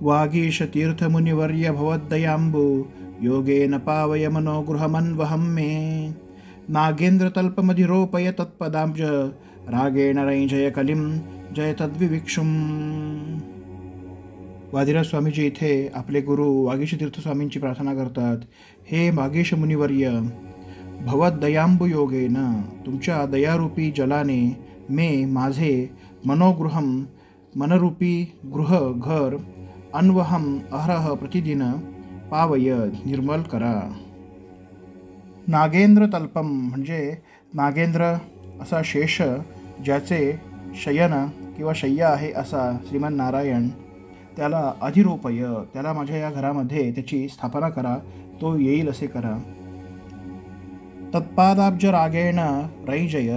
वागीशतीर्थमुनिवर्य भवद्दयाम्बु योगेन पावय मनोगृहमन्वहं मे। नागेन्द्रतल्पमधिरोपय तत्पदाब्ज रागेण रञ्जय कलिं जय तद्विविक्षुम्। वादिराज स्वामीजी इथे आपले गुरु वागीशतीर्थ स्वामींची प्रार्थना करतात. हे वागीश मुनिवर्य, भवद्दयाम्बु योगेन, तुमच्या दयारूपी जलाने मे माझे मनोगृहम, मनरूपी गृह घर, अन्वहम अहरह प्रतिदिन पावय, निर्मल करा. नागेंद्र तल्पम म्हणजे नागेंद्र असा शेष, ज्याचे शयन किंवा शय्या आहे असा श्रीमन नारायण, त्याला अधिरोपय, त्याला माझ्या या घरामध्ये त्याची स्थापना करा, तो येईल असे करा. तत्पादाब्ज रागेण रैजय,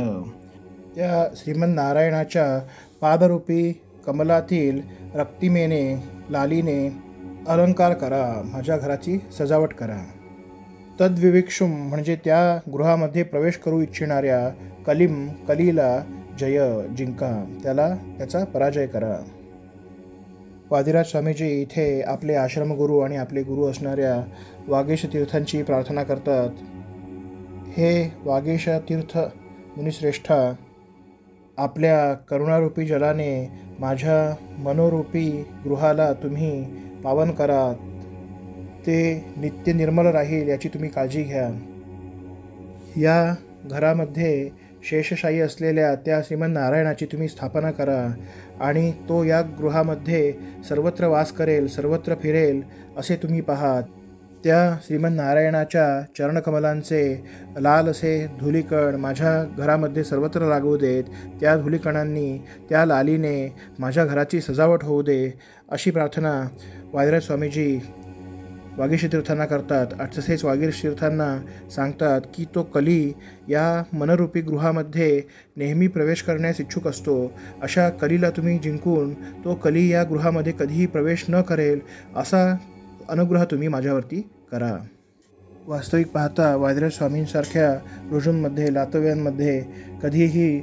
त्या श्रीमन नारायणाच्या पादरूपी कमलातील रक्तिमेने, लालीने अलंकार करा, माझ्या घराची सजावट करा. तद्विविक्षुम म्हणजे त्या गृहामध्ये प्रवेश करू इच्छिणाऱ्या कलिम, कलीला जय, जिंका, त्याचा पराजय करा. वादिराज स्वामीजी इथे आपले आश्रमगुरू आणि आपले गुरु असणाऱ्या वागीश तीर्थांची प्रार्थना करतात. हे वागीश तीर्थ मुनिश्रेष्ठा, आपल्या करुणारूपी जलाने माझ्या मनोरूपी गृहाला तुम्ही पावन करा, ते नित्य निर्मल राहील याची तुम्ही काळजी घ्या. या घरामध्ये शेषशाही असलेल्या त्या श्रीमन नारायणाची तुम्ही स्थापना करा आणि तो या गृहामध्ये सर्वत्र वास करेल, सर्वत्र फिरेल असे तुम्ही पाहात. त्या श्रीमन नारायणाच्या चरणकमलांचे लाल असे धुलीकण माझ्या घरामध्ये सर्वत्र लागू देत, त्या धुलीकणांनी, त्या लालीने माझ्या घराची सजावट होऊ दे, अशी प्रार्थना वादिराज स्वामीजी वागीश तीर्थांना करतात. तसेच वागीश तीर्थांना सांगतात की तो कली या मनरूपी गृहामध्ये नेहमी प्रवेश करण्यास इच्छुक असतो. अशा कलीला तुम्ही जिंकून तो कली या गृहामध्ये कधीही प्रवेश न करेल असा अनुग्रह तुम्ही माझ्यावरती करा. वास्तविक पाहता वादिराज स्वामींसारख्या रुजूंमध्ये, लातव्यांमध्ये कधीही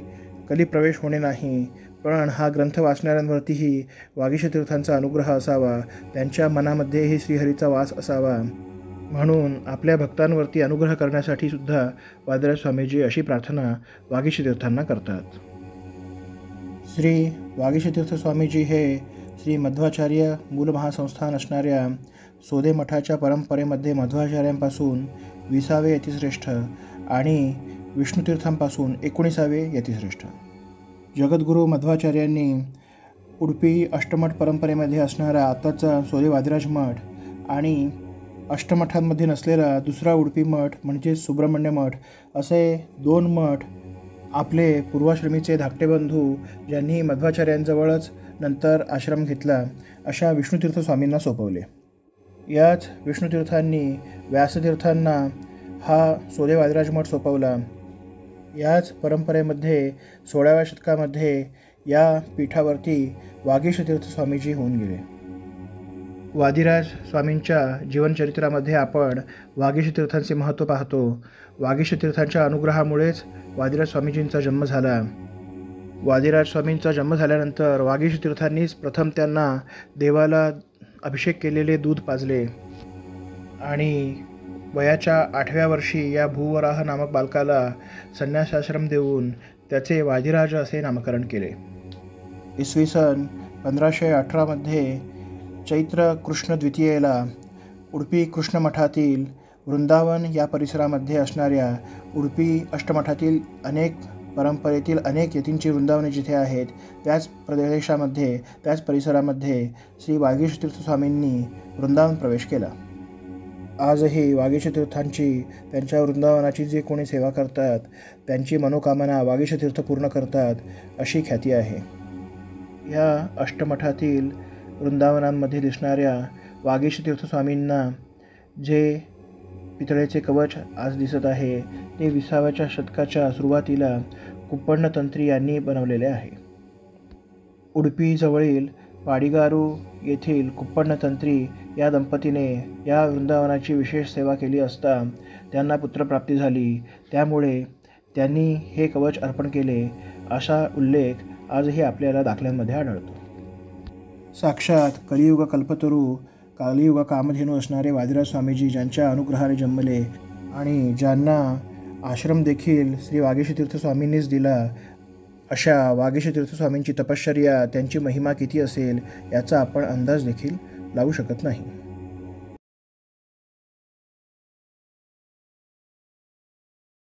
कली प्रवेश होणे नाही, पण हा ग्रंथ वाचणाऱ्यांवरतीही वागीश तीर्थांचा अनुग्रह असावा, त्यांच्या मनामध्येही श्रीहरीचा वास असावा, म्हणून आपल्या भक्तांवरती अनुग्रह करण्यासाठी सुद्धा वादिराज स्वामीजी अशी प्रार्थना वागीश तीर्थांना करतात. श्री वागीश तीर्थ स्वामीजी हे श्री मध्वाचार्य मूलमहासंस्थान असणाऱ्या सोदे मठाच्या परंपरेमध्ये मध्वाचार्यांपासून 20वे यतिश्रेष्ठ आणि विष्णुतीर्थांपासून 19वे यतिश्रेष्ठ. जगद्गुरू मध्वाचार्यांनी उडुपी अष्टमठ परंपरेमध्ये असणारा आताचा सोदे वादिराज मठ आणि अष्टमठांमध्ये नसलेला दुसरा उडुपी मठ म्हणजे सुब्रह्मण्य मठ असे 2 मठ आपले पूर्वाश्रमीचे धाकटे बंधू, ज्यांनी मध्वाचार्यांजवळच नंतर आश्रम घेतला, अशा विष्णुतीर्थ स्वामींना सोपवले. याच विष्णुतीर्थांनी व्यासतीर्थांना हा सोदे वादिराज मठ सोपवला. याच परंपरेमध्ये 16व्या शतकामध्ये या पीठावरती वागीश तीर्थ स्वामीजी होऊन गेले. वादिराज स्वामींच्या जीवनचरित्रामध्ये आपण वागीश तीर्थांचे महत्त्व पाहतो. वागीश तीर्थांच्या अनुग्रहामुळेच वादिराज स्वामीजींचा जन्म झाला. वादिराज स्वामींचा जन्म झाल्यानंतर वागीश तीर्थांनीच प्रथम त्यांना देवाला अभिषेक केलेले दूध पाजले आणि वयाच्या 8व्या वर्षी या भूवराह नामक बालकाला संन्यासाश्रम देऊन त्याचे वादिराज असे नामकरण केले. इसवी सन 1518 चैत्र कृष्ण द्वितीयेला उडुपी कृष्ण मठातील वृंदावन या परिसरामध्ये असणाऱ्या उडुपी अष्टमठातील अनेक परंपरेतील अनेक यतींची वृंदावने जिथे आहेत त्याच प्रदेशामध्ये, त्याच परिसरामध्ये श्री वागीश तीर्थ स्वामींनी वृंदावन प्रवेश केला. आजही वागीश तीर्थांची, त्यांच्या वृंदावनाची जे कोणी सेवा करतात त्यांची मनोकामना वागीश तीर्थ पूर्ण करतात अशी ख्याती आहे. या अष्टमठातील वृंदावनांमध्ये दिसणाऱ्या वागीश तीर्थ स्वामींना जे पितळेचे कवच आज दिसत आहे ते 20व्या शतकाच्या सुरुवातीला कुप्पण्णतंत्री यांनी बनवलेले आहे. उडुपीजवळील पाडिगारू येथील कुप्पण्णतंत्री या दंपतीने या वृंदावनाची विशेष सेवा केली असता त्यांना पुत्रप्राप्ती झाली, त्यामुळे त्यांनी हे कवच अर्पण केले असा उल्लेख आजही आपल्याला दाखल्यांमध्ये आढळतो. साक्षात कलियुग कल्पतरू, कलियुग कामधेनू असणारे वादिराज स्वामीजी ज्यांच्या अनुग्रहाने जन्मले आणि ज्यांना आश्रम देखील श्री वागीशतीर्थ स्वामींनीच दिला, अशा वागीशतीर्थ स्वामींची तपश्चर्या, त्यांची महिमा किती असेल याचा आपण अंदाज देखील लावू शकत नाही.